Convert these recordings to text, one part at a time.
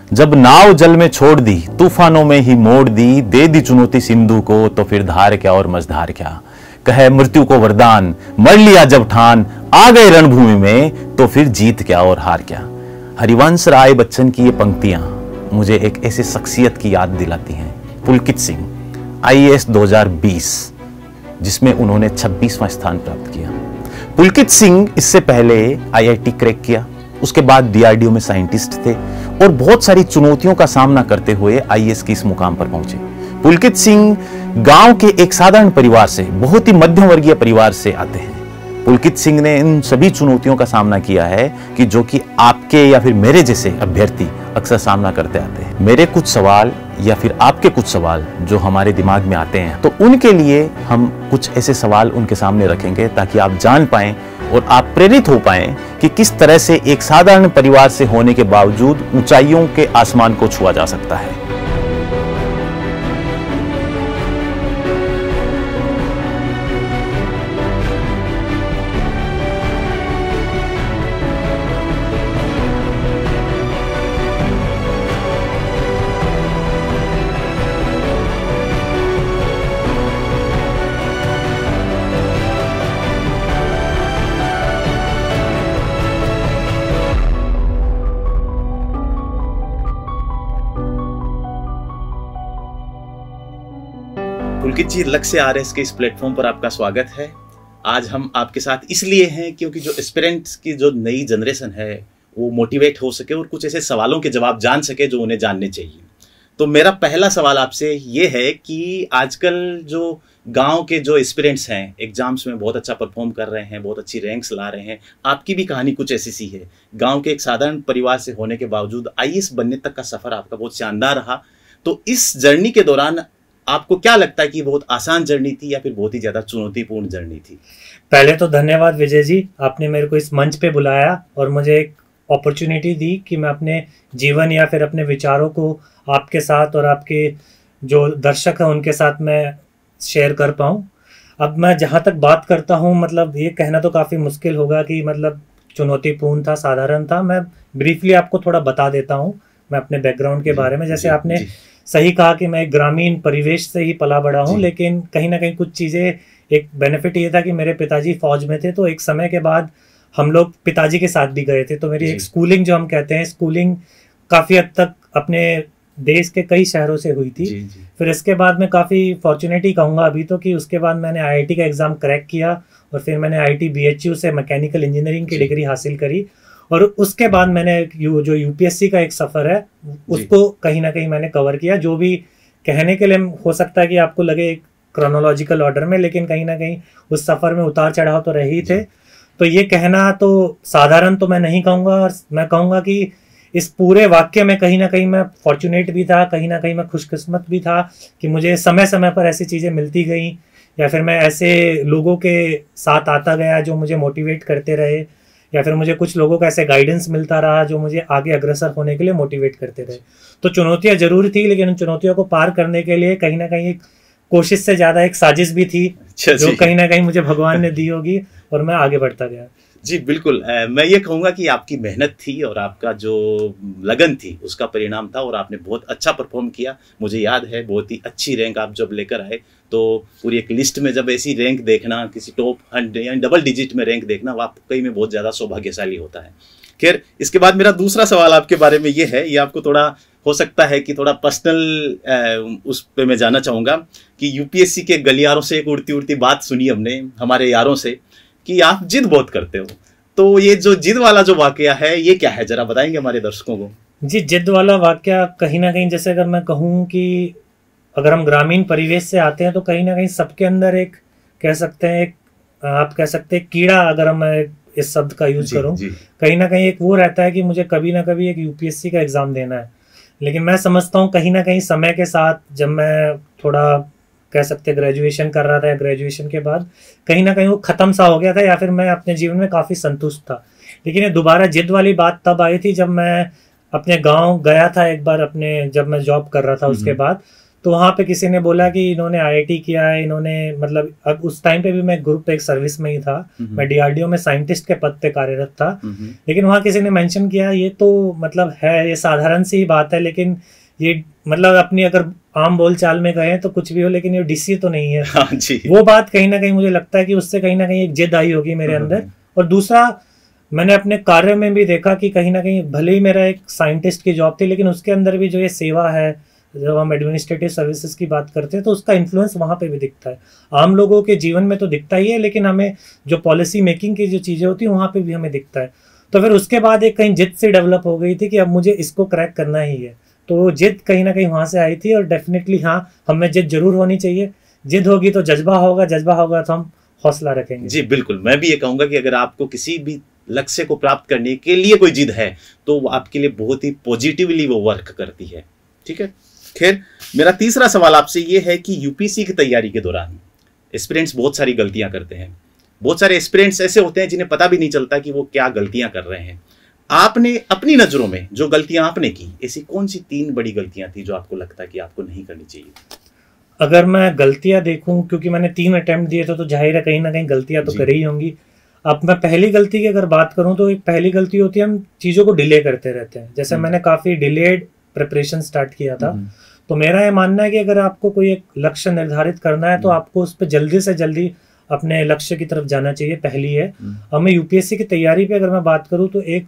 जब नाव जल में छोड़ दी, तूफानों में ही मोड़ दी, दे दी चुनौती सिंधु को, तो फिर धार क्या और मझधार क्या। कहे मृत्यु को वरदान, मर लिया जब ठान, आ गए रणभूमि में, तो फिर जीत क्या और हार क्या। हरिवंश राय बच्चन की ये पंक्तियां मुझे एक ऐसे शख्सियत की याद दिलाती हैं, पुलकित सिंह, IAS 2020, जिसमें उन्होंने 26वां स्थान प्राप्त किया। पुलकित सिंह इससे पहले IIT क्रैक किया, उसके बाद DRDO में साइंटिस्ट थे और बहुत सारी चुनौतियों का सामना करते हुए IAS के इस मुकाम पर पहुंचे। पुलकित सिंह गांव के एक साधारण परिवार से, बहुत ही मध्यम वर्गीय परिवार से आते हैं। पुलकित सिंह ने इन सभी चुनौतियों का सामना किया है कि जो कि आपके या फिर मेरे जैसे अभ्यर्थी अक्सर सामना करते आते हैं। मेरे कुछ सवाल या फिर आपके कुछ सवाल जो हमारे दिमाग में आते हैं, तो उनके लिए हम कुछ ऐसे सवाल उनके सामने रखेंगे ताकि आप जान पाएं और आप प्रेरित हो पाएं कि किस तरह से एक साधारण परिवार से होने के बावजूद ऊंचाइयों के आसमान को छुआ जा सकता है। पुलकित जी, लक्ष्य RS के इस प्लेटफॉर्म पर आपका स्वागत है। आज हम आपके साथ इसलिए हैं क्योंकि जो एस्पिरेंट्स की जो नई जनरेशन है वो मोटिवेट हो सके और कुछ ऐसे सवालों के जवाब जान सके जो उन्हें जानने चाहिए। तो मेरा पहला सवाल आपसे ये है कि आजकल जो गांव के जो एस्पिरेंट्स हैं, एग्जाम्स में बहुत अच्छा परफॉर्म कर रहे हैं, बहुत अच्छी रैंक्स ला रहे हैं, आपकी भी कहानी कुछ ऐसी सी है। गाँव के एक साधारण परिवार से होने के बावजूद IAS बनने तक का सफ़र आपका बहुत शानदार रहा। तो इस जर्नी के दौरान आपको क्या लगता है कि बहुत आसान जर्नी थी या फिर बहुत ही ज्यादा चुनौतीपूर्ण जर्नी थी? पहले तो धन्यवाद विजय जी, आपने मेरे को इस मंच पे बुलाया और मुझे एक अपॉर्चुनिटी दी कि मैं अपने जीवन या फिर अपने विचारों को आपके साथ और आपके जो दर्शक हैं उनके साथ मैं शेयर कर पाऊँ। अब मैं जहाँ तक बात करता हूँ, मतलब ये कहना तो काफ़ी मुश्किल होगा कि मतलब चुनौतीपूर्ण था, साधारण था। मैं ब्रीफली आपको थोड़ा बता देता हूँ मैं अपने बैकग्राउंड के बारे में। जैसे आपने सही कहा कि मैं एक ग्रामीण परिवेश से ही पला बड़ा हूँ, लेकिन कहीं ना कहीं कुछ चीज़ें, एक बेनिफिट ये था कि मेरे पिताजी फौज में थे, तो एक समय के बाद हम लोग पिताजी के साथ भी गए थे। तो मेरी एक स्कूलिंग जो हम कहते हैं, स्कूलिंग काफ़ी हद तक अपने देश के कई शहरों से हुई थी। फिर इसके बाद मैं काफ़ी फॉर्चुनेट ही कहूँगा अभी तो, कि उसके बाद मैंने IIT का एग्ज़ाम क्रैक किया और फिर मैंने IIT BHU से मैकेनिकल इंजीनियरिंग की डिग्री हासिल करी। और उसके बाद मैंने जो UPSC का एक सफ़र है उसको कहीं ना कहीं मैंने कवर किया। जो भी कहने के लिए हो सकता है कि आपको लगे एक क्रोनोलॉजिकल ऑर्डर में, लेकिन कहीं ना कहीं उस सफ़र में उतार चढ़ाव तो रहे ही थे। तो ये कहना तो साधारण तो मैं नहीं कहूँगा, और मैं कहूँगा कि इस पूरे वाक्य में कहीं ना कहीं मैं फॉर्चुनेट भी था, कहीं ना कहीं मैं खुशकिस्मत भी था कि मुझे समय समय पर ऐसी चीज़ें मिलती गई, या फिर मैं ऐसे लोगों के साथ आता गया जो मुझे मोटिवेट करते रहे, या फिर मुझे कुछ लोगों का ऐसे गाइडेंस मिलता रहा जो मुझे आगे अग्रसर होने के लिए मोटिवेट करते रहे। तो चुनौतियां जरूर थी, लेकिन उन चुनौतियों को पार करने के लिए कहीं ना कहीं एक कोशिश से ज़्यादा एक साजिश भी थी जो कहीं ना कहीं मुझे भगवान ने दी होगी, और मैं आगे बढ़ता गया। जी बिल्कुल, मैं ये कहूँगा कि आपकी मेहनत थी और आपका जो लगन थी उसका परिणाम था, और आपने बहुत अच्छा परफॉर्म किया। मुझे याद है बहुत ही अच्छी रैंक आप जब लेकर आए, तो पूरी एक लिस्ट में जब ऐसी रैंक देखना, किसी टॉप 100 यानी डबल डिजिट में रैंक देखना, वाकई में बहुत ज़्यादा सौभाग्यशाली होता है। खैर, इसके बाद मेरा दूसरा सवाल आपके बारे में ये है, ये आपको थोड़ा हो सकता है कि थोड़ा पर्सनल उस पर मैं जानना चाहूँगा कि UPSC के गलियारों से एक उड़ती उड़ती बात सुनी हमने हमारे यारों से कि आप जिद बहुत करते हो। तो ये जो जिद वाला जो वाकया है ये क्या है, जरा बताएंगे हमारे दर्शकों को? जी, जिद वाला वाकया कहीं ना कहीं, जैसे अगर मैं कहूँ कि अगर हम ग्रामीण परिवेश से आते हैं तो कहीं ना कहीं सबके अंदर एक कह सकते हैं, एक आप कह सकते हैं कीड़ा, अगर मैं इस शब्द का यूज करूँ, कहीं ना कहीं एक वो रहता है कि मुझे कभी ना कभी एक UPSC का एग्जाम देना है। लेकिन मैं समझता हूँ कहीं ना कहीं समय के साथ, जब मैं थोड़ा कह सकते ग्रेजुएशन कर रहा था, या ग्रेजुएशन के बाद कहीं ना कहीं वो ख़त्म सा हो गया था, या फिर मैं अपने जीवन में काफ़ी संतुष्ट था। लेकिन ये दोबारा जिद वाली बात तब आई थी जब मैं अपने गांव गया था एक बार, अपने जब मैं जॉब कर रहा था उसके बाद। तो वहाँ पे किसी ने बोला कि इन्होंने आईआईटी किया है, इन्होंने मतलब अब उस टाइम पे भी मैं ग्रुप एक सर्विस में ही था, मैं डीआरडीओ में साइंटिस्ट के पद पे कार्यरत था। लेकिन वहाँ किसी ने मेंशन किया ये तो मतलब है, ये साधारण सी ही बात है, लेकिन ये मतलब अपनी अगर आम बोल चाल में कहें तो कुछ भी हो, लेकिन ये डीसी तो नहीं है। हाँ जी। वो बात कहीं ना कहीं मुझे लगता है कि उससे कहीं ना कहीं एक जिद आई होगी मेरे अंदर। और दूसरा, मैंने अपने कार्य में भी देखा कि कहीं ना कहीं भले ही मेरा एक साइंटिस्ट की जॉब थी, लेकिन उसके अंदर भी जो ये सेवा है, जब हम एडमिनिस्ट्रेटिव सर्विसेज की बात करते हैं तो उसका इन्फ्लुएंस वहाँ पे भी दिखता है। आम लोगों के जीवन में तो दिखता ही है, लेकिन हमें जो पॉलिसी मेकिंग की जो चीज़ें होती हैं वहाँ पे भी हमें दिखता है। तो फिर उसके बाद एक कहीं जिद से डेवलप हो गई थी कि अब मुझे इसको क्रैक करना ही है। तो जिद कहीं ना कहीं वहाँ से आई थी। और डेफिनेटली हाँ, हमें जिद जरूर होनी चाहिए। जिद होगी तो जज्बा होगा, जज्बा होगा तो हम हौसला रखेंगे। जी बिल्कुल, मैं भी ये कहूँगा कि अगर आपको किसी भी लक्ष्य को प्राप्त करने के लिए कोई जिद है तो वो आपके लिए बहुत ही पॉजिटिवली वो वर्क करती है। ठीक है, खैर मेरा तीसरा सवाल आपसे ये है कि यूपीएससी की तैयारी के दौरान एस्पिरेंट्स बहुत सारी गलतियां करते हैं। बहुत सारे एस्पिरेंट्स ऐसे होते हैं जिन्हें पता भी नहीं चलता कि वो क्या गलतियां कर रहे हैं। आपने अपनी नजरों में जो गलतियां आपने की, ऐसी कौन सी 3 बड़ी गलतियां थी जो आपको लगता है कि आपको नहीं करनी चाहिए? अगर मैं गलतियां देखूं, क्योंकि मैंने 3 अटेम्प्ट दिए थे तो जाहिर है कहीं ना कहीं गलतियां तो करी ही होंगी। अब मैं पहली गलती की अगर बात करूं तो एक पहली गलती होती है हम चीज़ों को डिले करते रहते हैं। जैसे मैंने काफ़ी डिलेड प्रिपरेशन स्टार्ट किया था। तो मेरा ये मानना है कि अगर आपको कोई एक लक्ष्य निर्धारित करना है तो आपको उस पर जल्दी से जल्दी अपने लक्ष्य की तरफ जाना चाहिए, पहली है। अब मैं यूपीएससी की तैयारी पे अगर मैं बात करूं तो एक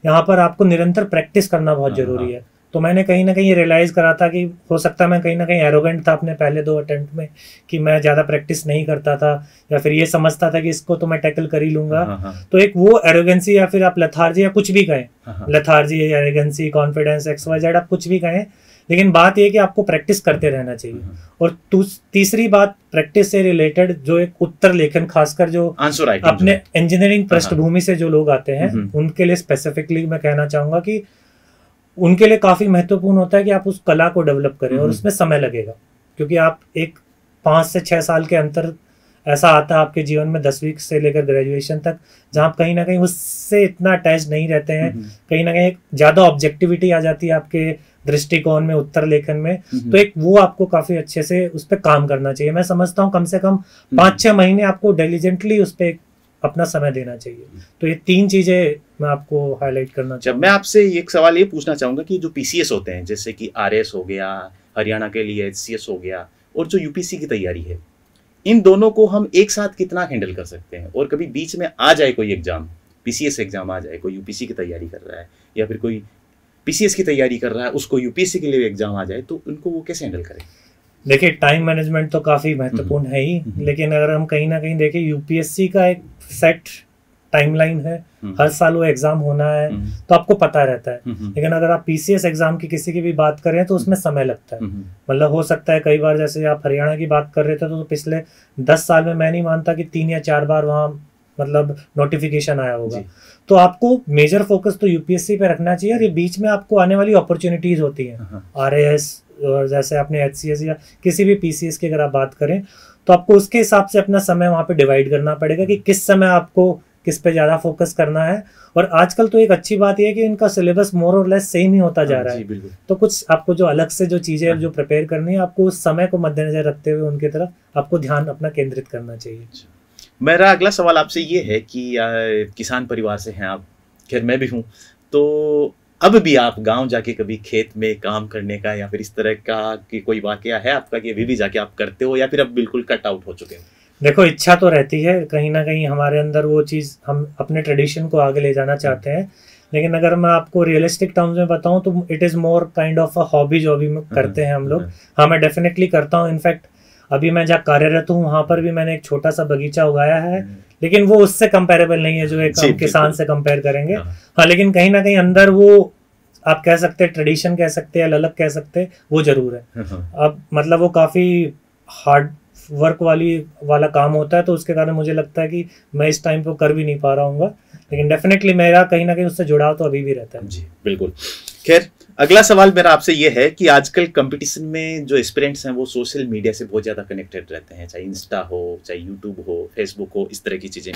यहाँ पर आपको निरंतर प्रैक्टिस करना बहुत जरूरी है। तो मैंने कहीं ना कहीं रियलाइज करा था कि हो सकता है मैं कहीं ना कहीं एरोगेंट था अपने पहले 2 अटेम्प्ट में, कि मैं ज़्यादा प्रैक्टिस नहीं करता था या फिर ये समझता था कि इसको तो मैं टैकल कर ही लूंगा। तो एक वो एरोगेंसी या फिर आप लेथार्जी या कुछ भी कहें, लेथार्जी, एरोगेंसी, कॉन्फिडेंस, XYZ आप कुछ भी कहें, लेकिन बात यह कि आपको प्रैक्टिस करते रहना चाहिए। और तीसरी बात प्रैक्टिस से रिलेटेड, जो एक उत्तर लेखन, खासकर जो अपने इंजीनियरिंग पृष्ठभूमि से जो लोग आते हैं उनके लिए स्पेसिफिकली मैं कहना चाहूंगा कि उनके लिए काफी महत्वपूर्ण होता है कि आप उस कला को डेवलप करें। और उसमें समय लगेगा, क्योंकि आप एक 5 से 6 साल के अंतर ऐसा आता है आपके जीवन में 10वीं से लेकर ग्रेजुएशन तक, जहाँ आप कहीं ना कहीं उससे इतना अटैच नहीं रहते हैं। कहीं ना कहीं एक ज्यादा ऑब्जेक्टिविटी आ जाती है आपके दृष्टिकोण में, उत्तर लेखन में। तो एक वो आपको काफी अच्छे से उस पर काम करना चाहिए। मैं समझता हूँ कम से कम 5-6 महीने आपको डिलीजेंटली उस पर अपना समय देना चाहिए। तो ये 3 चीजें मैं आपको हाईलाइट करना चाहूँगा। मैं आपसे एक सवाल ये पूछना चाहूंगा कि जो पीसीएस होते हैं, जैसे कि आरएस हो गया, हरियाणा के लिए एचसीएस हो गया, और जो यूपीएससी की तैयारी है, इन दोनों को हम एक साथ कितना हैंडल कर सकते हैं? और कभी बीच में आ जाए कोई एग्जाम, पीसीएस एग्जाम आ जाए, कोई यूपीएससी की तैयारी कर रहा है या फिर कोई पीसीएस की तैयारी कर रहा है, उसको यूपीएससी के लिए एग्जाम आ जाए, तो उनको वो कैसे हैंडल करें? देखिए, टाइम मैनेजमेंट तो काफी महत्वपूर्ण है ही, लेकिन अगर हम कहीं ना कहीं देखें, यूपीएससी का एक सेट टाइमलाइन है, हर साल वो एग्जाम होना है, तो आपको पता रहता है। लेकिन अगर आप पीसीएस एग्जाम की किसी की भी बात करें तो उसमें समय लगता है। मतलब हो सकता है कई बार, जैसे आप हरियाणा की बात कर रहे थे, तो पिछले 10 साल में मैं नहीं मानता कि 3 या 4 बार वहाँ मतलब नोटिफिकेशन आया होगा। तो आपको मेजर फोकस तो यूपीएससी पे रखना चाहिए। और ये बीच में आपको आने वाली अपॉर्चुनिटीज होती हैं, आरएएस, और जैसे आपने एचसीएस या किसी भी पीसीएस की अगर आप बात करें, तो आपको उसके हिसाब से अपना समय वहाँ पे डिवाइड करना पड़ेगा कि किस समय आपको किस पे ज्यादा फोकस करना है। और आजकल तो एक अच्छी बात यह है कि इनका सिलेबस मोर और लेस सेम ही होता जा रहा है। तो कुछ आपको जो अलग से जो चीजें जो प्रिपेयर करनी है, आपको उस समय को मद्देनजर रखते हुए उनकी तरफ आपको ध्यान अपना केंद्रित करना चाहिए। मेरा अगला सवाल आपसे ये है कि किसान परिवार से हैं आप, खैर मैं भी हूँ, तो अब भी आप गांव जाके कभी खेत में काम करने का या फिर इस तरह का कि कोई वाकया है आपका कि अभी भी जाके आप करते हो, या फिर अब बिल्कुल कट आउट हो चुके हो? देखो, इच्छा तो रहती है कहीं ना कहीं हमारे अंदर, वो चीज़ हम अपने ट्रेडिशन को आगे ले जाना चाहते हैं। लेकिन अगर मैं आपको रियलिस्टिक टर्म्स में बताऊं तो it is more kind of a hobby जो अभी करते हैं हम लोग। हाँ, मैं डेफिनेटली करता हूँ। इनफैक्ट अभी मैं जहाँ कार्यरत हूँ वहाँ पर भी मैंने एक छोटा सा बगीचा उगाया है, लेकिन वो उससे कंपेरेबल नहीं है जो एक हम किसान से कंपेयर करेंगे। हाँ, लेकिन कहीं ना कहीं अंदर वो आप कह सकते हैं ट्रेडिशन कह सकते हैं, ललक कह सकते हैं, वो जरूर है। अब मतलब वो काफ़ी हार्ड वर्क वाला काम होता है, तो उसके कारण मुझे लगता है कि मैं इस टाइम पे कर भी नहीं पा रहा हूँ। लेकिन डेफिनेटली मेरा कहीं ना कहीं उससे जुड़ाव तो अभी भी रहता है। जी बिल्कुल। खैर, अगला सवाल मेरा आपसे ये है कि आजकल कंपटीशन में जो एस्पिरेंट्स हैं वो सोशल मीडिया से बहुत ज़्यादा कनेक्टेड रहते हैं, चाहे इंस्टा हो, चाहे यूट्यूब हो, फेसबुक हो, इस तरह की चीज़ें।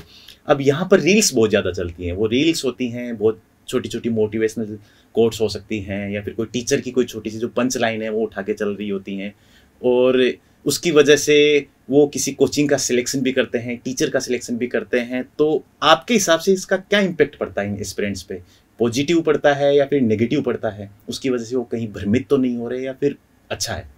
अब यहाँ पर रील्स बहुत ज़्यादा चलती हैं। वो रील्स होती हैं बहुत छोटी छोटी मोटिवेशनल कोट्स हो सकती हैं, या फिर कोई टीचर की कोई छोटी सी जो पंच लाइन है वो उठा के चल रही होती हैं। और उसकी वजह से वो किसी कोचिंग का सिलेक्शन भी करते हैं, टीचर का सिलेक्शन भी करते हैं। तो आपके हिसाब से इसका क्या इम्पेक्ट पड़ता है इन एस्पिरेंट्स पे? पॉजिटिव पड़ता है या फिर नेगेटिव पड़ता है? उसकी वजह से वो कहीं भ्रमित तो नहीं हो रहे या फिर अच्छा है?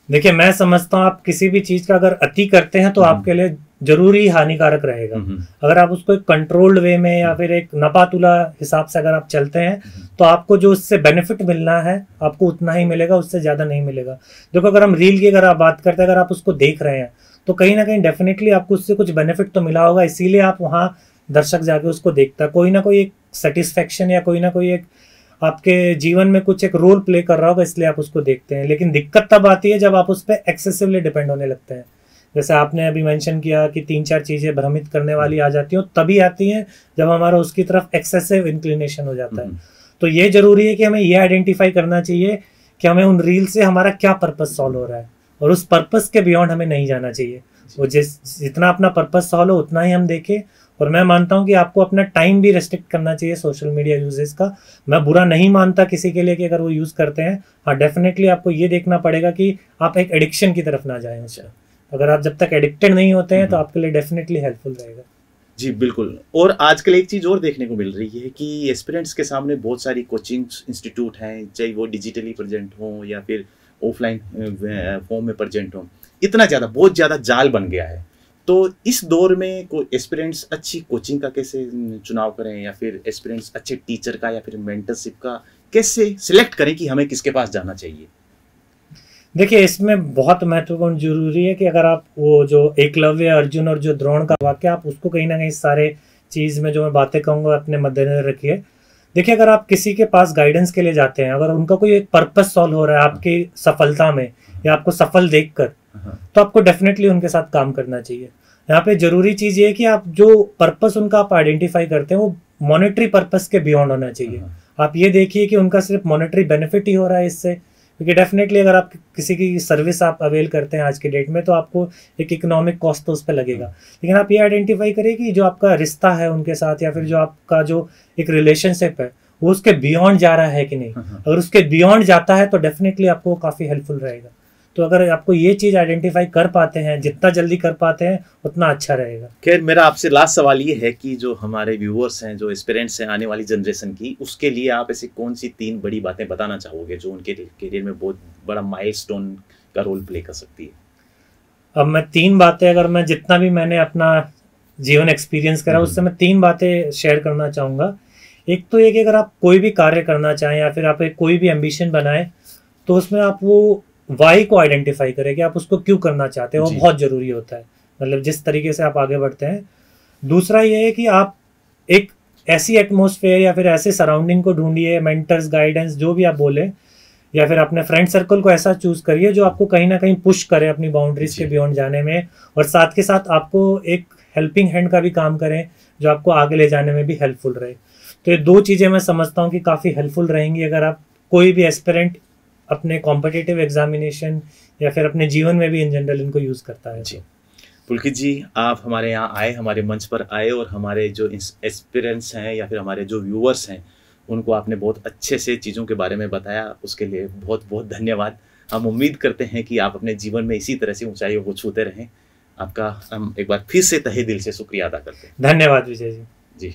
देखिए, मैं समझता हूँ आप किसी भी चीज का अगर अति करते हैं तो आपके लिए जरूरी हानिकारक रहेगा। अगर आप उसको एक कंट्रोल्ड वे में या फिर एक नपातुला हिसाब से अगर आप चलते हैं तो आपको जो उससे बेनिफिट मिलना है आपको उतना ही मिलेगा, उससे ज्यादा नहीं मिलेगा। देखो, अगर हम रील की अगर आप बात करते हैं, अगर आप उसको देख रहे हैं तो कहीं ना कहीं डेफिनेटली आपको उससे कुछ बेनिफिट तो मिला होगा, इसीलिए आप वहाँ दर्शक जाके उसको देखता है। कोई ना कोई एक सेटिस्फेक्शन या कोई ना कोई एक आपके जीवन में कुछ एक रोल प्ले कर रहा होगा, इसलिए आप उसको देखते हैं। लेकिन दिक्कत तब आती है जब आप उस पर एक्सेसिवली डिपेंड होने लगते हैं। जैसे आपने अभी मेंशन किया कि 3-4 चीजें भ्रमित करने वाली आ जाती हैं, तभी आती हैं जब हमारा उसकी तरफ एक्सेसिव इंक्लिनेशन हो जाता है। तो ये जरूरी है कि हमें ये आइडेंटिफाई करना चाहिए कि हमें उन रील से हमारा क्या पर्पस सॉल्व हो रहा है, और उस पर्पस के बियॉन्ड हमें नहीं जाना चाहिए। वो जितना अपना पर्पस सॉल्व हो उतना ही हम देखें। और मैं मानता हूं कि आपको अपना टाइम भी रेस्ट्रिक्ट करना चाहिए सोशल मीडिया यूजेस का। मैं बुरा नहीं मानता किसी के लिए कि अगर वो यूज करते हैं, हाँ डेफिनेटली आपको ये देखना पड़ेगा कि आप एक एडिक्शन की तरफ ना जाएं उससे। अगर आप जब तक एडिक्टेड नहीं होते हैं तो आपके लिए डेफिनेटली हेल्पफुल रहेगा। जी बिल्कुल। और आजकल एक चीज़ और देखने को मिल रही है कि एस्पिरेंट्स के सामने बहुत सारी कोचिंग इंस्टीट्यूट हैं, चाहे वो डिजिटली प्रेजेंट हों या फिर ऑफलाइन फॉर्म में प्रेजेंट हों। इतना ज़्यादा, बहुत ज़्यादा जाल बन गया है। तो इस दौर में एस्पिरेंट्स अच्छी कोचिंग का कैसे चुनाव करें, या फिर एस्पिरेंट्स अच्छे टीचर का या फिर मेंटरशिप का कैसे सिलेक्ट करें कि हमें किसके पास जाना चाहिए? देखिए, इसमें बहुत महत्वपूर्ण जरूरी है कि अगर आप वो जो एकलव्य, अर्जुन और जो द्रोण का वाक्य, आप उसको कहीं ना कहीं सारे चीज में जो मैं बातें कहूंगा अपने मद्देनजर रखिए। देखिए, अगर आप किसी के पास गाइडेंस के लिए जाते हैं, अगर उनका कोई एक पर्पस सॉल्व हो रहा है आपकी सफलता में या आपको सफल देखकर, तो आपको डेफिनेटली उनके साथ काम करना चाहिए। यहाँ पे जरूरी चीज ये है कि आप जो पर्पस उनका आप आइडेंटिफाई करते हैं वो मॉनेटरी पर्पस के बियॉन्ड होना चाहिए। आप ये देखिए कि उनका सिर्फ मॉनेटरी बेनिफिट ही हो रहा है इससे, क्योंकि डेफिनेटली अगर आप किसी की सर्विस आप अवेल करते हैं आज के डेट में तो आपको एक इकोनॉमिक कॉस्ट तो उस पर लगेगा। लेकिन आप ये आइडेंटिफाई करिए कि जो आपका रिश्ता है उनके साथ या फिर जो आपका जो एक रिलेशनशिप है वो उसके बियॉन्ड जा रहा है कि नहीं। अगर उसके बियॉन्ड जाता है तो डेफिनेटली आपको काफ़ी हेल्पफुल रहेगा। तो अगर आपको ये चीज़ आइडेंटिफाई कर पाते हैं, जितना जल्दी कर पाते हैं उतना अच्छा रहेगा। खैर, मेरा आपसे लास्ट सवाल ये है कि जो हमारे व्यूअर्स हैं, जो एस्पिरेंट्स हैं आने वाली जनरेशन की, उसके लिए आप ऐसी कौन सी 3 बड़ी बातें बताना चाहोगे जो उनके करियर में बहुत बड़ा माइलस्टोन का रोल प्ले कर सकती है? अब मैं 3 बातें, अगर मैं जितना भी मैंने अपना जीवन एक्सपीरियंस करा उससे मैं 3 बातें शेयर करना चाहूँगा। एक तो ये कि अगर आप कोई भी कार्य करना चाहें या फिर आप एक कोई भी एम्बिशन बनाएं तो उसमें आप वो वाई को आइडेंटिफाई करें कि आप उसको क्यों करना चाहते हैं। वो बहुत जरूरी होता है, मतलब जिस तरीके से आप आगे बढ़ते हैं। दूसरा ये है कि आप एक ऐसी एटमॉस्फेयर या फिर ऐसे सराउंडिंग को ढूंढिए, मेंटर्स, गाइडेंस, जो भी आप बोले, या फिर अपने फ्रेंड सर्कल को ऐसा चूज करिए जो आपको कहीं ना कहीं पुश करे अपनी बाउंड्रीज के बियॉन्ड जाने में, और साथ के साथ आपको एक हेल्पिंग हैंड का भी काम करें जो आपको आगे ले जाने में भी हेल्पफुल रहे। तो ये 2 चीज़ें मैं समझता हूँ कि काफ़ी हेल्पफुल रहेंगी अगर आप कोई भी एस्पिरेंट अपने कॉम्पिटिटिव एग्जामिनेशन या फिर अपने जीवन में भी इन जनरल इनको यूज़ करता है। जी पुलकित जी, आप हमारे यहाँ आए, हमारे मंच पर आए और हमारे जो एस्पिरेंट्स हैं या फिर हमारे जो व्यूअर्स हैं उनको आपने बहुत अच्छे से चीज़ों के बारे में बताया, उसके लिए बहुत बहुत धन्यवाद। हम उम्मीद करते हैं कि आप अपने जीवन में इसी तरह से ऊंचाइयों को छूते रहें। आपका हम एक बार फिर से तहे दिल से शुक्रिया अदा करते हैं। धन्यवाद विजय जी। जी।